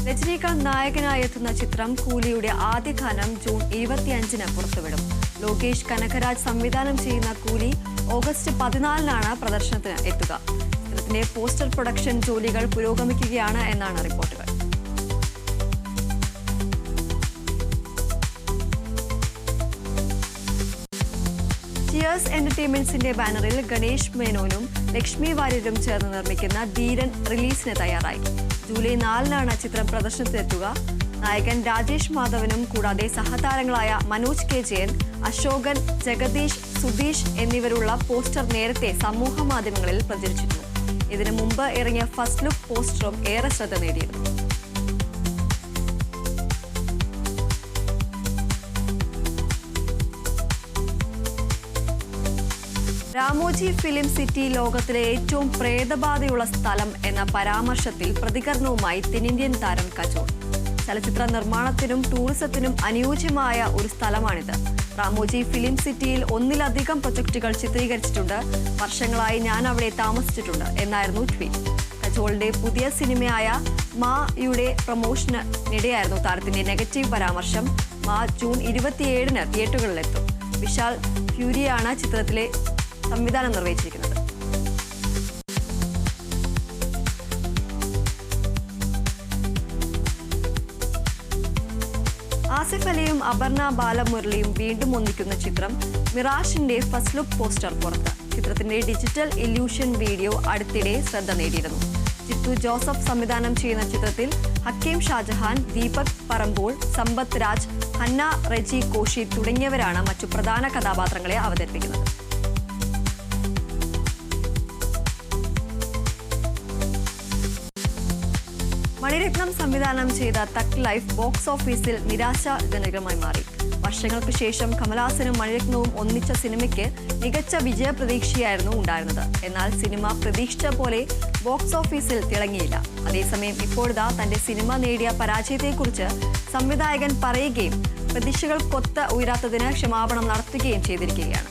രജനീകാന്ത് നായകനായി എത്തുന്ന ചിത്രം കൂലിയുടെ ആദ്യ ഗാനം ജൂൺ 25-ന് പുറത്തുവിടും. ലോകേഷ് കനകരാജ് സംവിധാനം ചെയ്യുന്ന കൂലി ഓഗസ്റ്റ് 14-നാണ് പ്രദർശനത്തിന് എത്തുക. ചിത്രത്തിന്റെ പോസ്റ്റർ പ്രൊഡക്ഷൻ ജോലികൾ പുരോഗമിക്കുകയാണ് എന്നാണ് റിപ്പോർട്ടുകൾ. ടിയേഴ്സ് എന്റർടൈൻമെന്റ്സിന്റെ ബാനറിൽ ഗണേഷ് മേനോനും ലക്ഷ്മി വാര്യരും ചേർന്ന് നിർമ്മിക്കുന്ന ധീരൻ റിലീസിന് തയ്യാറായി. ജൂലൈ 4-നാണ് ചിത്രം പ്രദർശനത്തിലെത്തുക. നായകൻ രാജേഷ് മാധവനും കൂടാതെ സഹതാരങ്ങളായ മനോജ് കെ ജയൻ, അശോകൻ, ജഗദീഷ്, സുധീഷ് എന്നിവരുള്ള പോസ്റ്റർ നേരത്തെ സമൂഹ മാധ്യമങ്ങളിൽ പ്രചരിച്ചിരുന്നു. ഇതിനു മുമ്പ് ഇറങ്ങിയ ഫസ്റ്റ് ലുക്ക് പോസ്റ്ററും ഏറെ ശ്രദ്ധ നേടിയിരുന്നു. രാമോജി ഫിലിം സിറ്റി ലോകത്തിലെ ഏറ്റവും പ്രേതബാധയുള്ള സ്ഥലം എന്ന പരാമർശത്തിൽ പ്രതികരണവുമായി തെന്നിന്ത്യൻ താരം കജോൾ. ചലച്ചിത്ര നിർമ്മാണത്തിനും ടൂറിസത്തിനും അനുയോജ്യമായ ഒരു സ്ഥലമാണിത്. രാമോജി ഫിലിം സിറ്റിയിൽ ഒന്നിലധികം പ്രൊജക്ടുകൾ ചിത്രീകരിച്ചിട്ടുണ്ട്. വർഷങ്ങളായി ഞാൻ അവിടെ താമസിച്ചിട്ടുണ്ട് എന്നായിരുന്നു ട്വീറ്റ്. കജോളിന്റെ പുതിയ സിനിമയായ മായുടെ പ്രൊമോഷനിടെയായിരുന്നു താരത്തിന്റെ നെഗറ്റീവ് പരാമർശം. മാ ജൂൺ 27-ന് തിയേറ്ററുകളിലെത്തും. വിശാൽ ഫ്യൂരിയാണ് ചിത്രത്തിലെ സംവിധാനം നിർവഹിച്ചിരിക്കുന്നത്. ആസിഫ് അലിയും അപർണ ബാലമുരളിയും വീണ്ടും ഒന്നിക്കുന്ന ചിത്രം മിറാഷിന്റെ ഫസ്റ്റ് ലുക്ക് പോസ്റ്റർ പുറത്ത്. ചിത്രത്തിന്റെ ഡിജിറ്റൽ ഇല്യൂഷൻ വീഡിയോ അടുത്തിടെ ശ്രദ്ധ നേടിയിരുന്നു. ജിത്തു ജോസഫ് സംവിധാനം ചെയ്യുന്ന ചിത്രത്തിൽ ഹക്കീം ഷാജഹാൻ, ദീപക് പറമ്പോൾ, സമ്പത്ത് രാജ്, ഹന്ന റെജി കോശി തുടങ്ങിയവരാണ് മറ്റു പ്രധാന കഥാപാത്രങ്ങളെ അവതരിപ്പിക്കുന്നത്. മണിരത്നം സംവിധാനം ചെയ്ത തക് ലൈഫ് ബോക്സ് ഓഫീസിൽ നിരാശാജനകമായി മാറി. വർഷങ്ങൾക്ക് ശേഷം കമൽഹാസനും മണിരത്നവും ഒന്നിച്ച സിനിമയ്ക്ക് മികച്ച വിജയപ്രതീക്ഷയായിരുന്നു ഉണ്ടായിരുന്നത്. എന്നാൽ സിനിമ പ്രതീക്ഷിച്ച പോലെ ബോക്സ് ഓഫീസിൽ തിളങ്ങിയില്ല. അതേസമയം ഇപ്പോഴിതാ തന്റെ സിനിമ നേടിയ പരാജയത്തെക്കുറിച്ച് സംവിധായകൻ പറയുകയും പ്രതീക്ഷകൾക്കൊത്ത് ഉയരാത്തതിന് ക്ഷമാപണം നടത്തുകയും ചെയ്തിരിക്കുകയാണ്.